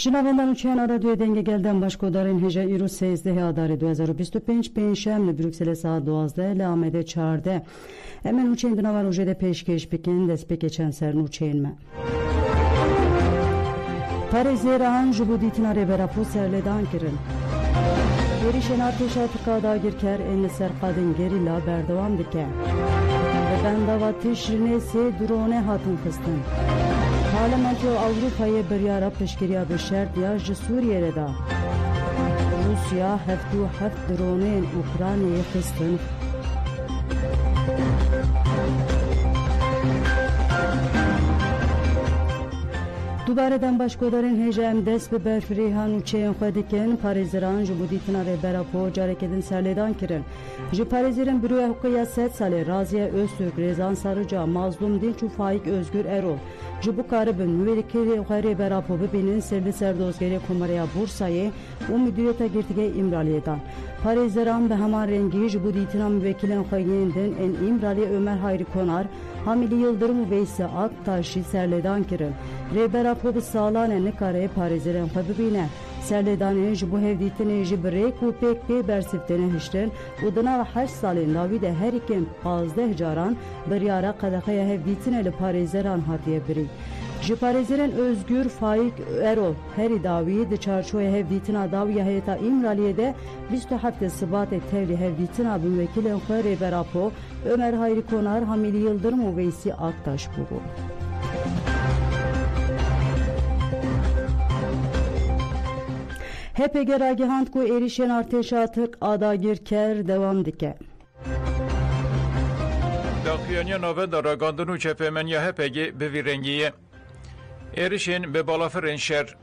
شنوندگان چین رادیو دنگ گلدن باشکودارین هجا ایرو 13 آذر 2025 پنجشنبه بروکسل ساعت 12 لامده 14 امن نوچین دنوار وجود پیشکش بکن دست بکچن سر نوچین ما پاریز ایران جبودیتنا ریبراپو سرلدان کرن گریشن ارتشات قاداگیر کر این سر قادن گریلا بردوام دکه و بندواتش نسی درونه هاتون خستن پارلمانت Avrupa'yı biryara peşkiriya bir şert ya Suriye'de da Rusya haftu drone'in Ukrayna'yı kıstın. دوباره دم باشکودارین هجام دست به برفری هانو چین خودکن پاریزران جبودیتنا ریبرا پو جاره کدن سرلیدان کرن جی پاریزران بروی حقوقی 7 ساله رازیه öztürk Rezan Sarıca mazlum din çu Faik Özgür Erol ji bu karibin müvekkili xwari berapo bibinin serli serdozgeri Kumarya Bursa'yı u müdüriyete girtige İmraliye'dan. Parizleran be hemen rengi ji bu ditina müvekkilin xwayindin en İmrali Ömer Hayri Konar Hamili Yıldırım Veysi Aktaş'ı serledan kirin. Reberapo bi salane nikare Parizleran xwe bibine. Serledanê ji bu hevdîtinê ji birêk û pêk pê bersiftene hiştin û di nav 8 salên dawî de herîkên 15 caran biryara qedexeya hevdîtinê li parêzeran hatiye birî. Ji parêzerên Özgür Faik Erol herî dawî di çarçoya hevdîtina dawiya heyeta İmraliye de 27 Sibatê tevlî hevdîtina bi wekîlên xwe Reberapo Ömer Hayri Konar Hamili Yıldırım û Veysi Aktaş bû. HPG ragihand ku erişen arteşatık adagir ker devam dike. Daxiyaniya nave da ragandın çepemeniya HPG bevirengiye. Erişen be balafırın şer.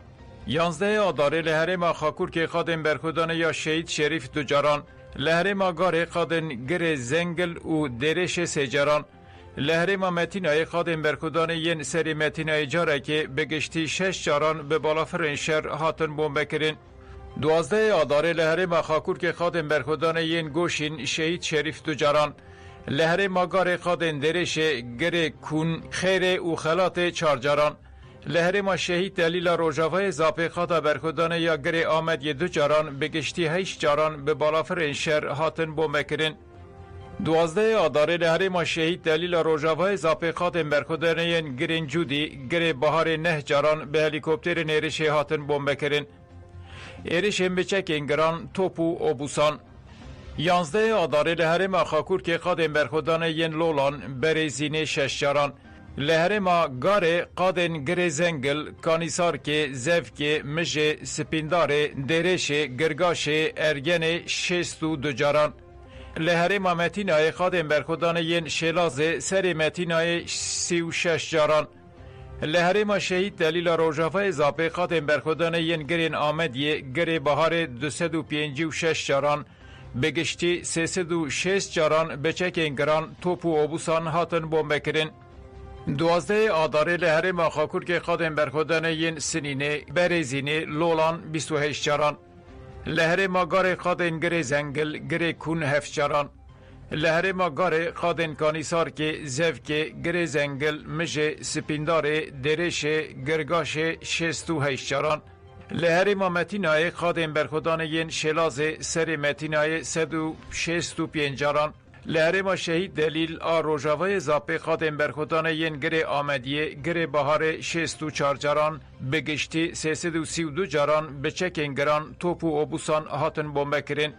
11 adare leherema xakur ke xadın berxudane ya şehit şerif ducaran. Leherema gare xadın gire zengil u dereşe secaran. Leherema metinayı xadın berxudane yen seri metinayı careke begişti 6 caran be balafırın şer hatın bombekirin. 12 آذر لهرما خاکور که خادم برخودان ین گوشین شهید شریف دوجاران لهرما گار خادم درش گره کون خیر و خلات چارجاران لهرما شهید دلیل روجاوه زاپی خادا برخودان یا گره آمد ی دوجاران بگشتی 8 جاران به بالافر انشر هاتن بومکرین 12 آذر لهرما شهید دلیل روجاوه زاپی خادم برخودان ین گرین جودی گره بهار 9 جاران به هلیکوپتر نیرش هاتن بومکرین Erişen beçekên giran top û obusan. 11 adarê li herêma xakur ke xadên berxwedanê yên lolan berêzînê 6 caran. Li herêma garê qadên girê zengil, kanîsarkê, zevkê, mijê, spîndarê, derêşê, girgaşê, ergenê 62 caran. Li herêma Metînayê xadên berxwedanê yên şêlazê serê Metînayê 36 caran. Li herêma şehîd delîla rojavayê zapê xadên berxwedanê yên girên Amediyê girê biharê 256 caran bi giştî 306 caran beçekên giran top û obusan hatin bombekirin. 12 adarê li herêma xakurkê xadên berxwedanê yên Sinînê, Berêzînê, Lolan 28 caran. Li herêma garê xadên girê zengil girê kûn 7 caran. Li herêma garê xadên kanîsarkê, zevkê, girê zengil, mijê, spîndarê, derêşê, girgaşê 68 caran. Li herêma Metînayê xadên berxwedanê yên şêlazê serê Metînayê 165 caran. Li herêma şehîd delîl a rojavayê zapê xadên berxwedanê yên girê Amediyê girê biharê 64 caran bi giştî 332 caran bi çekên giran top û obusan hatin bombekirin.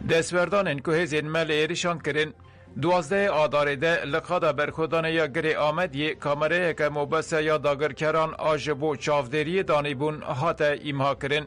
دستوردانên ku hêzên me li êrişan kirin 12 adarê de li xada berxwedanê ya girê Amediyê kamerayeke mobese ya dagirkeran a ji bo çavderiyê danîbûn hate îmha kirin.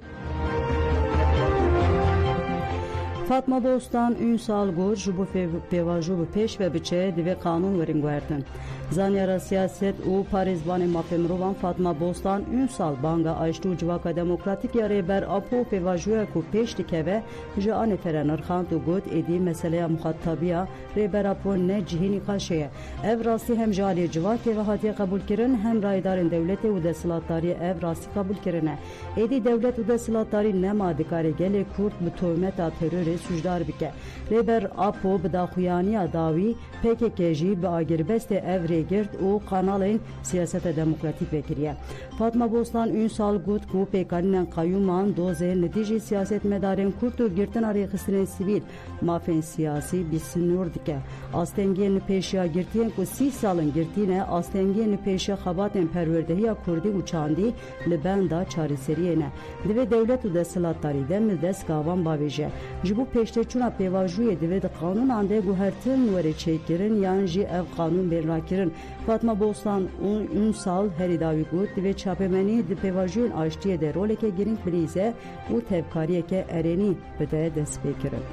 Fatma Bostan Ünsal Gor ji bo pêvajo bi pêş ve biçe divê qanûn werin guhertin. Zanyara siyaset û parêzbanê mafê mirovan Fatma Bostan Ünsal banga aştî û civaka demokratîk ya rêber apo pêvajoya ku pêş dikeve ji anê fere nirxand û got êdî meseleya muxatabiya rêber apo ne cihînî qaşê ye. Ev rastî hem ji aliyê civakê ve hatiye qebûlkirin hem raydarên dewletê û desthilatdariyê ev rastî qebûl kirine. Êdî dewlet û desthilatdarî nema dikarê gelê Kurd bi tohmeta terorê سوجدار بکه لیبر آپو بداخویانی داوی PKK جی به آگربست evre gird û kanalên siyaseta demokratîk vekiriye. Fatma Bostan Ünsal got ku pêkanînên qayûman dozên li dijî siyasetmedarên Kurd û girtina rêxistinên sivîl mafên siyasî bîsnûr dike. Astengiyên li pêşiya girtiyên ku 30 salin girtîne astengiyên li pêşiya xebatên perwerdehiya Kurdî û Çandî li benda çareseriyê ne. Divê dewlet û desthilatdarî de li dest gavan bavêje. Ji bo pêştevçûna pêvajûyê divê di qanûnan de guhertin were çêkirin yan jî ev qanûn bêrnakirin. Fatma Bostan û Ünsal herî dawî got divê çapemenî di pêvajûyên aştiyê de roleke girîng bilîze û tevkariyeke erênî bide destpêkirin.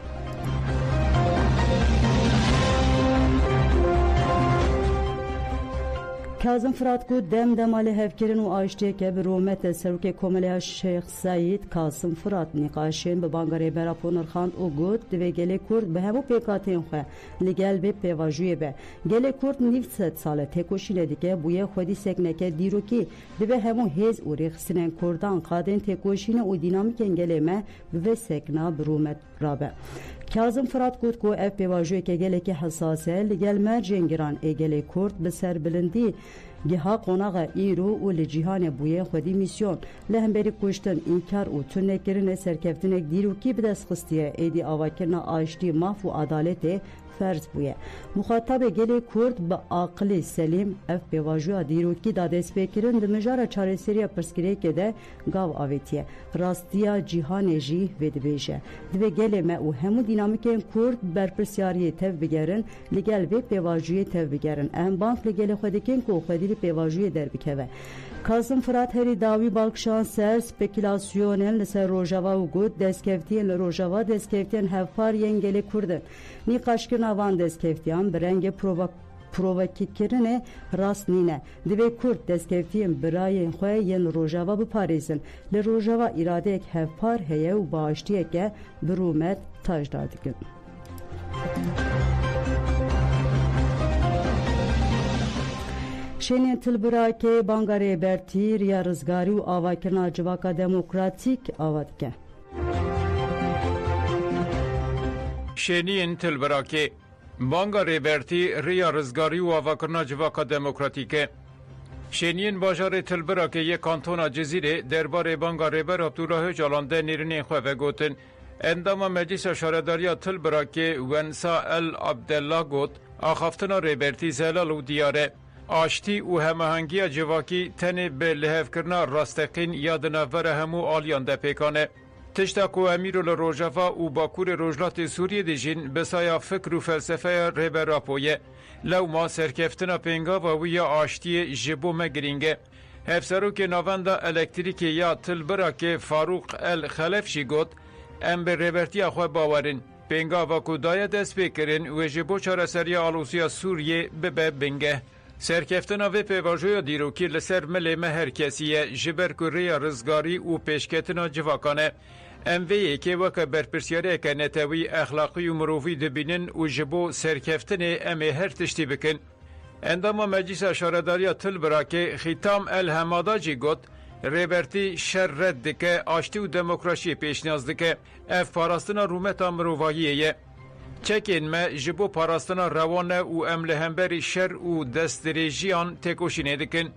Kazım Fırat got dem demalê hevkirin û aştiyeke bi rometê Serokê Komeleya Şeyx Saîd Kasım Fırat nîqaşên bi banga rêbera Ponirxand û got divê gelê Kurd bi hemû pêkatên xwe li gel vê pêvajûyê be. Gelê Kurd nîv sed sal e têkoşînê dike bûye xwedî sekneke dîrokî divê hemû hêz û rêxistinên Kurdan qadên têkoşînê û dînamîkên gelê me bi vê sekna bi romet rabe. Kazım Fırat got ku ev pêvajûyeke gelekî hesas e li gel mercên giran ê gelê Kurd bi serbilindî giha qonağa îro û li cîhanê bûye xwedî mîsyon li hemberî kuştin înkar û tûnekirinê serkeftinek dîrokî bi dest xistiye êdî avakirina aştî maf û adaletê ferz bûye. Muxatabê gelê Kurd bi aqilê selîm ev pêvajûya dîrokî da destpêkirin di mijara çareseriya pirsgirêkê de gav avêtiye. Rastiya cîhanê jî vê dibêje. Divê gelê me û hemû dînamîkên Kurd berpirsyariyê tev bigerin li gel vê pêvajûyê tev bigerin. Em bank li gelê xwe dikin ku xwedî li pêvajûyê derbikeve. Kasım Fırat herî dawî balkişan ser spekülasyonên li ser Rojava û got destkeftiyên li Rojava destkeftiyên hevpar yên gelê Kurdin. Nîqaşkirina van destskeftiyan bi rengê provokîkirinê rast nîne. Divê Kurd destkeftiyên birayên xwe yên Rojava biparêzin. Li Rojava îradeyek hevpar heye û bağıştiyeke bi rûmet tajdar dikin. Şenên Tilbirakê banga rêbertî, riya rizgarî û avakirina civaka demokratîk ava dike. Şeniyên Tilbirakê banga rêbertî, riya rizgarî û avakirina civaka demokratîk e. Şeniyên bajarê Tilbirakê yê kantona Cizîrê derbarê banga rêber Abdullah Öcalan de nêrînên xwe vegotin. Endama Meclîsa Şaredariya Tilbirakê Wensa El Abdellah got axaftina rêbertî zelal û diyar e. Aştî û hemehengiya civakî tenê bi lihevkirina rastexîn ya di navbera hemû aliyan de pêkan e. Tişta ku Emîrû li Rojava û Bakurê Rojhilatê Sûriyê de jîn besaya fikr û felsefeya rêber Apo ye. Lewma serkeftina pêngava wî ya aştiyê ji bo me giring e. Hevserokê navenda elektrîkê ya Tilbirakê Farûq El Xelef jî got em bi rêbertiya xwe bawerin. Pêngava ku daye dest pêkirin wê ji bo çareseriya alosiya Sûriyê bibe bingeh. Serkeftina vê pêvajûya dîrokî li ser milê me herkesî ye ji ber ku rêya rizgarî û pêşketina civakan e. Em vê yekê weke berpirsyariyeke netewî exlaqî û mirovî dibînin û ji bo serkeftinê em ê her tiştî bikin. Endama Meclîsa Şaredariya Tilbirakê Xîtam El Hemada jî got rêbertî şer red dike, aştî û demokrasiyê pêşniyaz dike. Ev parastina rûmeta mirovahiyê ye. Çekên me ji bo parastina rewan e û em li hemberî şer û destdirêjiyan têkoşînê dikin.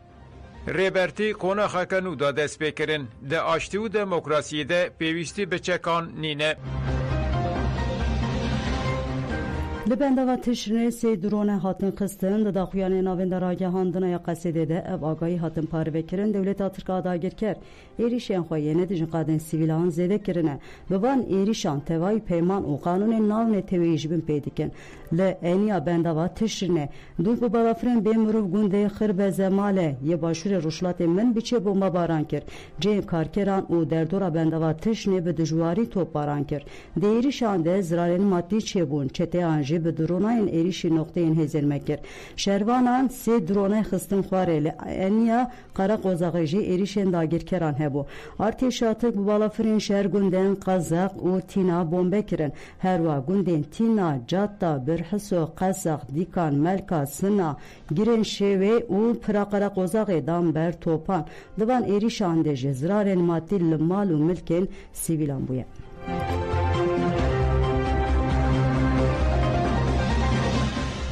Rêbertî qonaxeke nû da dest pêkirin. Di aştî û demokrasiyê de pêwîstî bi çekan nîne. Li bendava tişrînê sê drone hatin xistin di daxuyanên navên deragihandina ya Qesedê de ev agahî hatin parvekirin dewleta Tirkiye dagir kir. Êrişên xwe yê nedijin qadên sivîlan zêde kirine. Bi van êrişan tevayî peyman û qanûnên navê tevî ji bin pê dikin. Li eniya bendava tişrînê du bi balafirên bê mirov gundê Xirbe Zemalê yê başûrê Rojhilatê min biçê bombabaran kir. Cihên karkeran û derdora bendava tişrînê bi dijwarî topbaran kir. Di êrişan de zirarên maddî çêbûn. Çeteyan jî bi dronayên êrişî noqteyên hêzên me kir. Şervanan sê dronê xistin xwarê li eniya Qaraqozaxê jî êrişên dagirkeran hebû. Artêşa Tirk bi balafirên şer gundên Qazeq û Tîna bombe kirin. Herwa gundên Tîna, Catta, Birhiso, Qaseq, Dîkan, Melka, Sina, Girên Şêwê û Pira Qaraqozaxê dan ber topan. Di van êrişan de jî zirarên maddî li mal û milkên sivîlan bûye.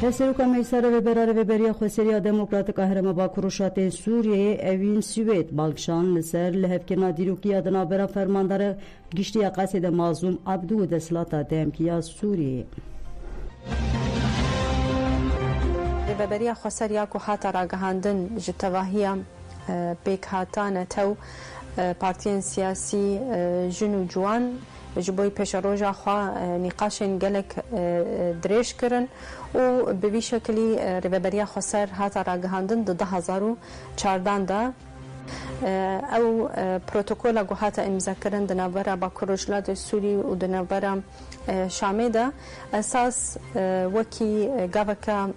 Heseruka Meysara ve Berare ve Beriya Xweseriya Demokratik Ahrema Bakuruşatê Sûriyeyê evîn Swêd balkşan li ser lihevkirina dîrokiya di navbera fermandara giştiya Qesê de Mazlûm Abdû û Desthilata Demkiya Sûriyeyê. Rêveberiya Xweseriya ku hata ragihandin ji tevahiya pêkhatan tew partiyên siyasî jin û ciwan ji bo pêşeroja xwe nîqaşên gelek dirêj kirin û bi vî şekilî Rêveberiya Xweser hata ragihandin di 2014 de ew protokola ku hata imzakirin di navbera Bakur û Jilatê Sûrî û di navbera Şamê de esas wekî gaveka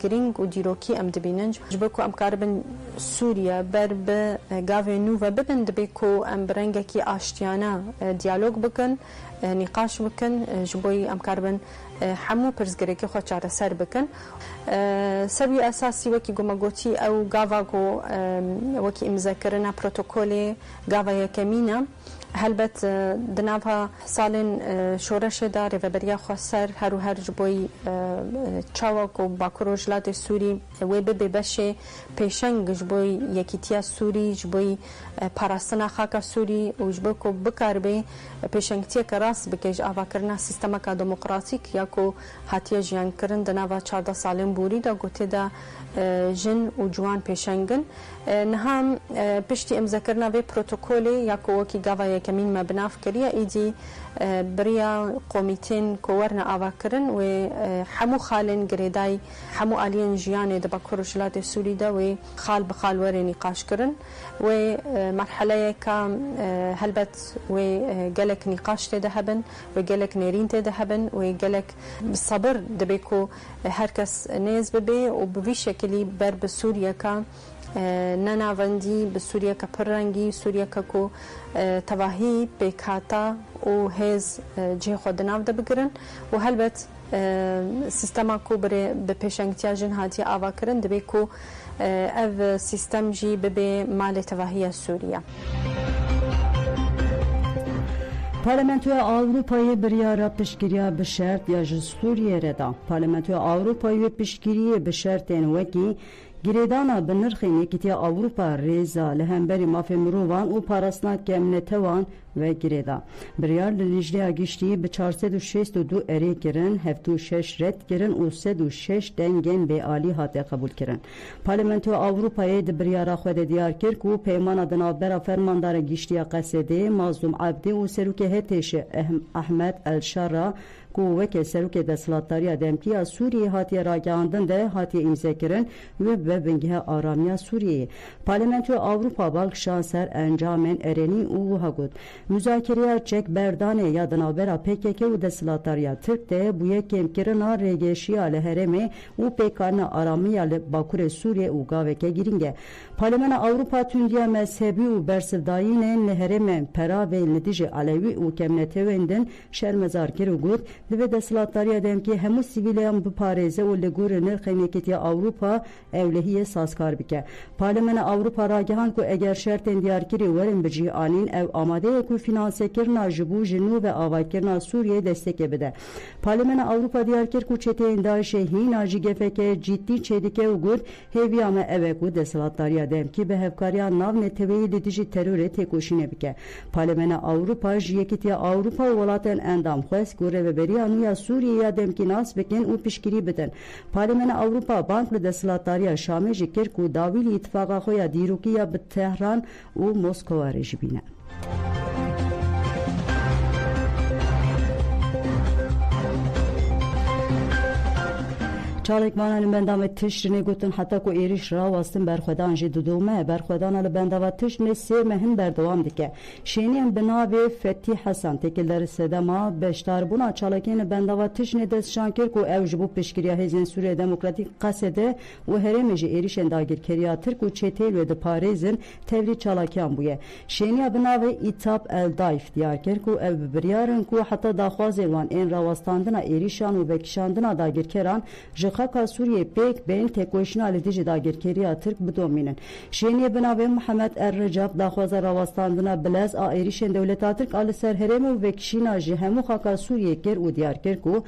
girîng û dîrokî em dibînin ji bo ku em karibin Sûriye ber bi gavê nû ve bibin dibe ku em bi rengekî aştiyana diyalog bikin nîqaş bikin ji bo em karibin hemû pirsgirêkî xwe çareser bikin serî esasî wekî gomegotî ew gava ku wekî imzakirina protokolê gava yekemîn helbet di nava salên şoreşê de Rêveberiya Xweser her û her ji bo çawa ku Bakur û Jilatê Sûrî wê bibe beşê pêşeng ji bo yekîtiya Sûrî ji bo parastina xaka Sûrî û ji bo ku bikaribe pêşengtiyeke rast bike ji avakirina sîstemeka demokratîk ya ku hatiye jiyankirin di nava 14 salên borî de gotê de jin û ciwan pêşengin niha piştî imzakirina vê protokolê ya ku wekî gava yekemîn me bi nav kiriye êdî biriya komîtên ku werne avakirin wê hemû xalên girêdayî hemû aliyên jiyanê di Bakur û Jilatê Sûrî de wê xal bi xal were nîqaş kirin wê merheleyeka helbet wê gelek nîqaş tê de hebin wê gelek nêrîn tê de hebin wê gelek sabir dibe ku herkes nêz bibe û bi vî şekilî ber bi Sûriyeka nenavendî bi Sûriyeka pirrengî Sûriyeka ku tevahî pêkhata û hêz cihê xwe di nav de bigirin û helbet sîstema ku bi pêşengtiya jin hatiye avakirin dibe ku ev sîstem jî bibe malê tevahiya Sûriye. Parlamentoya Avrupayê biryara piştgiriya bi şert ya ji Sûriyê re da. Parlamentoya Avrupayê piştgiriyê bi şertên wekî girêdana bi nirxên Yekîtiya Avrupa rêza li hemberî mafê mirovan û parastina kemnetewan ve girêda. Biryar li lijliya giştî bi 462 erê kirin, 76 red kirin û 106 dengên bêalî hate qebûl kirin. Parlamentoya Avrupayê di biryara xwe de diyar kir ku peymana di navbera fermandara giştiya Qesedê Mazlûm Abdî û serokê Hetêşê Ahmed El-Şarra ku wekî serokê Desthilatiya Demkiya Sûriyê hatiye ragihandin de hatiye imzêkirin ve bingîha aramiya Sûriyeyê. Parlamentoya Avrupa balkşan ser encamên erenî û wiha got. Müzakereya çek berdanê ya di navbera PKK û Desthilatiya Tirk de bûye kêmkirina rêgeşiya li herêmê û pêkarina aramiya li Bakurê Sûriyê û gaveke girîng e. Parlamentoya Avrupa tundiya mezhebî û bersivdayînên li herêmên peravên li dijî Alewî û kemnetewên din şermezar kir û got divê Desthilatiya Demkî hemû sivîleyan biparêze û li gorî nirxên Yekîtiya Avrupa ewlehiyê sazkar bike. Parlamentoya Avrupa ragihand ku eger şertên diyarkirî werin bicîanîn ew amadeyek ku finansekirina ji bo ji nû ve avakirina Sûriyê destekê bide. Parlamentoya Avrupa diyar kir ku çeteyên Daişê hîna jî gefeke ciddî çêdike û got hêviya me ev e ku Desthilatiya Demkî bi hevkariya nav neteweyê li dijî terorê têkoşînê bike. Parlamentoya Avrupa ji Yekîtiya Avrupa û welatên endam xwest ku rêveberiya nû ya Sûriyê Demkî nas bikin û piştgirî bidin. Parlamentoya Avrupa bank li Desthilatiya Şamê jî kir ku dawîlî îttifaqa xwe ya dîrokiya bi Tehran û Moskova re jî bîne. Çalekmana li bendava tiştînê gotin heta ku êriş rawastin berxwedan jî didome berxwedana li bendava tiştînê sê mehin berdewam dike. Şêniyên bi navê Fetî Hesan têkilderê sedema beşdarbûna çalekên li bendava tiştînê destşan kir ku ew ji bo pêşgiriya Hêzên Sûriya Demokratîk Qesedê û herêmê jî êrişên dagirkeriya Tirk û çetê wê diparêzin tevlî çalakiyan bûye. Şêniya bi navê İtap Eldayf diyar kir ku ew bi biryarin ku heta daxwazên wan ên rawastandina êrişan û vekişandina dagirkeran ji خاکا سوریه پیک بین تکوشنا لدیج داگرکریه ترک بدومینن شینیه بناوی محمد الرجب داخواز رواستاندنا بلز ایریشن دولتا ترک آل سر هرم و وکشینا جهمو خاکا سوریه گر و دیار کرکو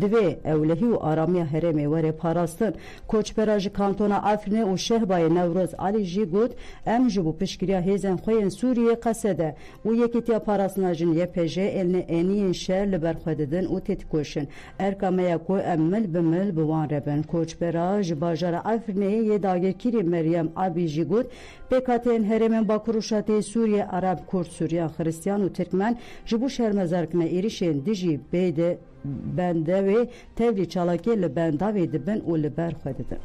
دوی اولهی و آرامی هرم وره پاراستن کوچپراج کانتونا افرینه و شهبای نوروز علی جی گود ام جبو پشکریا هیزن خوین سوریه قصده و یکیتیا پاراسناجن یه پجه الن اینین شهر لبرخوددن و تتکوشن ارکامه کو امل بمل بوان ربن کوچپراج باجار افرینه یه داگرکری مریم عبی جی گود بکاتین هرم باکروشاتی سوریه عرب کرد سوریان خریستیان و ترکمن جبو شهر مزارکن ایریشن دیجی بیده بنده و تبلی چالاکی لبنده و دبن و لبر خوددن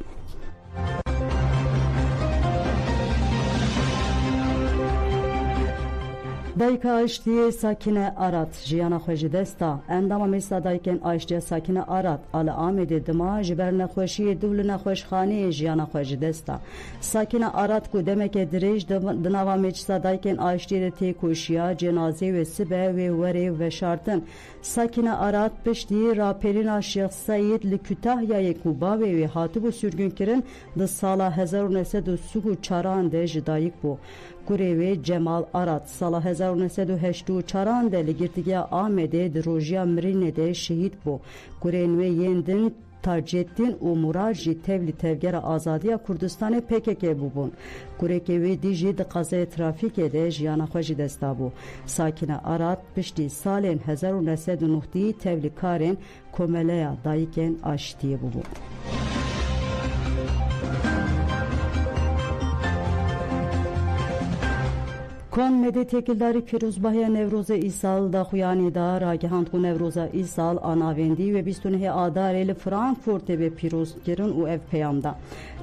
دایک آشتی ساکنه آرات جیانا خوش دستا اندام میستا دایکن آشتی ساکنه آرات آل آمده دما جبر نخوشی دول نخوش خانه جیانا خوش دستا ساکنه آرات کو دمک دریج دناوا میستا دایکن آشتی تی کوشیا جنازه و سبه و وری و شارتن ساکنه آرات پشتی راپرینا شیخ سعید لکوتاه یا کوبا و هاتبو سرگون کرن د سالا 1934 ده جدایک بو کوریوی جمال آرات سال 1984 ده لگرتگی آمده در روژیا مرینه ده شهید بو کورینوی یندن تاجدین و مراجی تبلی تفگر آزادی کردستان PKK بودن. کورکوی دیجی د قضای ترافیک ده جیانا خوش دستا بو. ساکن آرات پشتی سالین 1990 تبلی کارن کوملیا دایکن آشتی بو. کن مدی تکیلداری پیروزباهی نوروز ایسال دا خویانی دا راگهاند کو نوروز ایسال آناویندی و 29 آدار ال فرانکفورت به پیروز گرن او اف پیامدا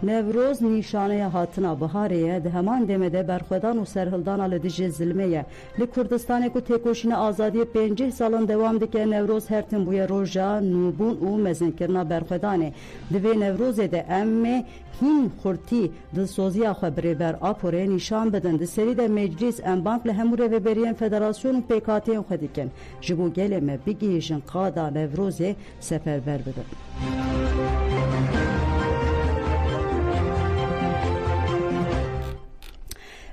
نوروز نشانه هاتنا بهاریه ده همان دمده برخودان و سرهلدان ال دیج زلمه ل کردستان کو تکوشین آزادی 5 سالن دوام دکه نوروز هرتن بوی روزا نوبون او مزن کرنا برخودانه دوی نوروز ده ام هین خورتی د سوزیا خبری بر اپوره نشان بدن د سری د مجلس ام بانک له همور و برین فدراسیون پیکاتی خودکن جبو گلمه بگیشن قادا نوروز سفربر بدن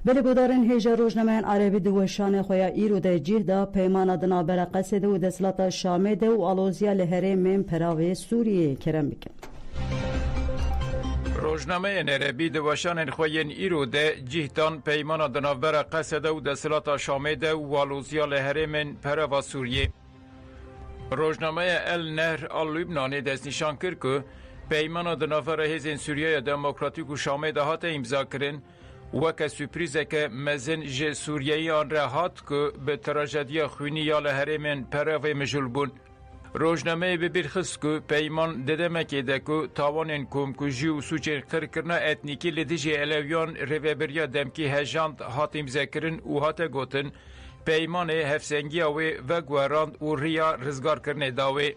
بله گودارن هیجا روزنامه عربی دوشان خویا ایرو ده جیه دا پیمان دنا برقصه و دسلات شامه ده و آلوزیا لهره من پراوی سوریه کرم بکن روزنامه نربی دوشان خوین ایرو ده جیهتان پیمان دنابر قصده و دسلات شامده و والوزیا لهرمن پروا سوریه. روزنامه النهر اللبنانی دست نشان کرد که پیمان دنابر هزین سوریه دموکراتیک و شامده هات امضا کرن و که سپریزه که مزن ج سوریه آن را هات که به تراژدی خونی یا لهرمن پروا مجول بون. روزنامه به برخص که پیمان ددمکی ده که تاوان کمکوژی و سوچین قرکرنا اتنیکی لدیجی الویان رویبریا دمکی هجاند هاتیم ذکرن و هات گوتن پیمان هفسنگی و گوراند و ریا رزگار کرنه داوی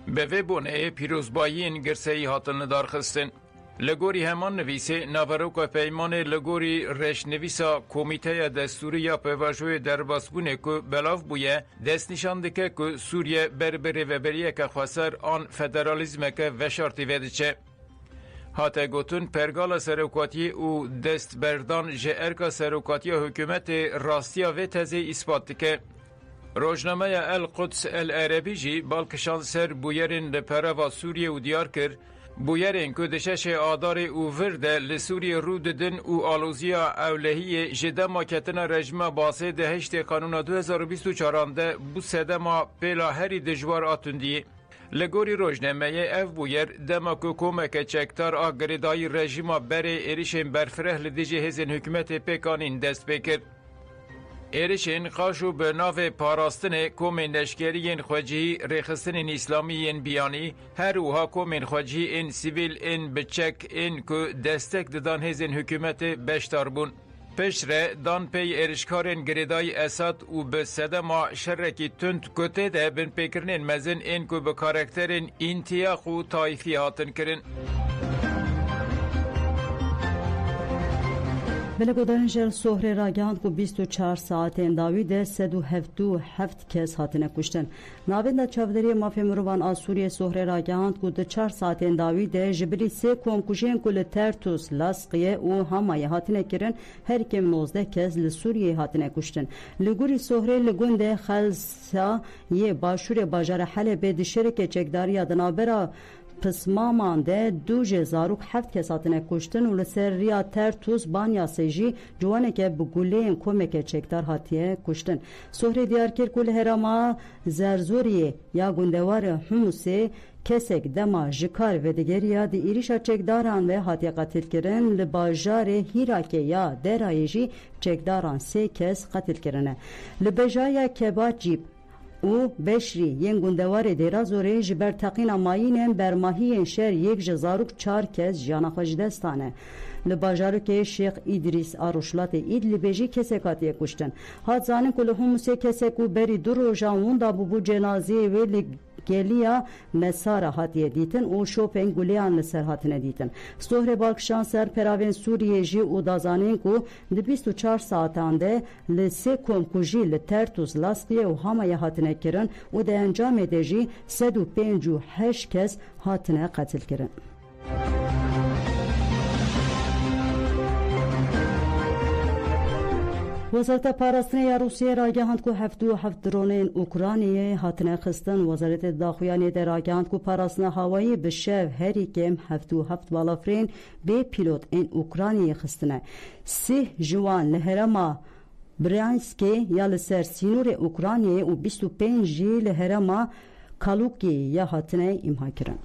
به وی بونه پیروزبایین گرسهی هاتن دارخستن لگوری همان نویسه نواروکا پیمان لگوری رش نویسا کمیته دستوری یا پیواجوی در باسبونه که بلاف بویه دست نشانده که سوریه بربری و بریه که خواستر آن فدرالیزم که وشارتی ویده چه. هاته گوتون پرگال سروکاتی و دست بردان جه ارکا سروکاتی حکومت راستیا و تزه اثبات که روزنامه القدس العربی جی بالکشان سر بویرین لپروا سوریه و دیار کرد بویرین که دشش آدار او ورده لسوری رو ددن او آلوزیا اولهی جده ماکتن رجمه باسه ده هشت قانون 2024 ده بو سده ما پیلا هری دجوار آتوندی لگوری روزنامه اف بویر دماکو کومک چکتار آگریدای رژیما بره ایریشن برفره لدیجه هزین حکومت پیکانین دست بکر. ایریشن خاشو به ناو پاراستن کومین لشکریین خوجی ریخستن اسلامیین بیانی هر اوها کومین خوجی این سیویل این بچک این که دستک دادن هزین حکومت بشتار بون. پشره دان پی ایرشکارین گریدای اساد و به صدما شرکی تند کته ده بین پیکرنین مزن این که به کارکترین انتیاق و طایفی هاتن کرن. بلگودارن جل سهره را گهاند که 24 ساعتین داویده 177 کس هاتنه کشتن. ناویند چاودری مافیا مروان آسوری سهره را گهاند که 24 ساعتین داویده جبری 3 کمکشین کل ترتوس لاسقیه و همای هاتنه کرن هر کم 19 کس لسوریه هاتنه کشتن. لگوری سهره لگونده خلصا یه باشور باجار حلب دشرک چکداری دنابرا پسمامان ده 2007 کس هاتنه کشتن و لسر ریا ترتوس بانیا سیجی جوانه که بگولین کمک چکدار هاتیه کشتن. سهره دیار کرد کل هراما زرزوریه یا گندوار هموسه کسک دما جکار و دیگریا دی ایریشا چکداران و هاتی قتل کرن لباجار هیراکه یا درایجی چکداران 3 کس قتل کرنه. لبجای کبا جیب او بشری ین گندوار دیرازوری جبر تقین ماینن بر ماهی شهر 1004 کس جانا خوش دستانه. لباجارو که شیخ ادریس آروشلات ایدلیبیجی کسکاتی کشتن. هات زانن کل هموسی کسکو بری دو روژان دا بو جنازی و گلیا مسار هاتیه دیتن و شوپن گلیان لسر هاتنه دیتن. سهر بالکشان سر پراوین سوریه جی و دازانین کو 24 ساعتان ده لسه کمکوژی لترتوز لاسقیه و همه هاتنه کرن و ده انجام ده جی 158 کس هاتنه قتل کرن. وزارت پاراستنی روسیه را گهاند که 77 درون اوکراینی هاتنه خستن. وزارت داخلیه در را گهاند که پاراستن هوایی به شب هری کم 77 بالافرین به پیلوت این اوکراینی خستنه. 3 جوان لهرما برانسکی یا لسر سینور اوکراینی و 25 جی لهرما کالوکی یا هاتنه امها کرن.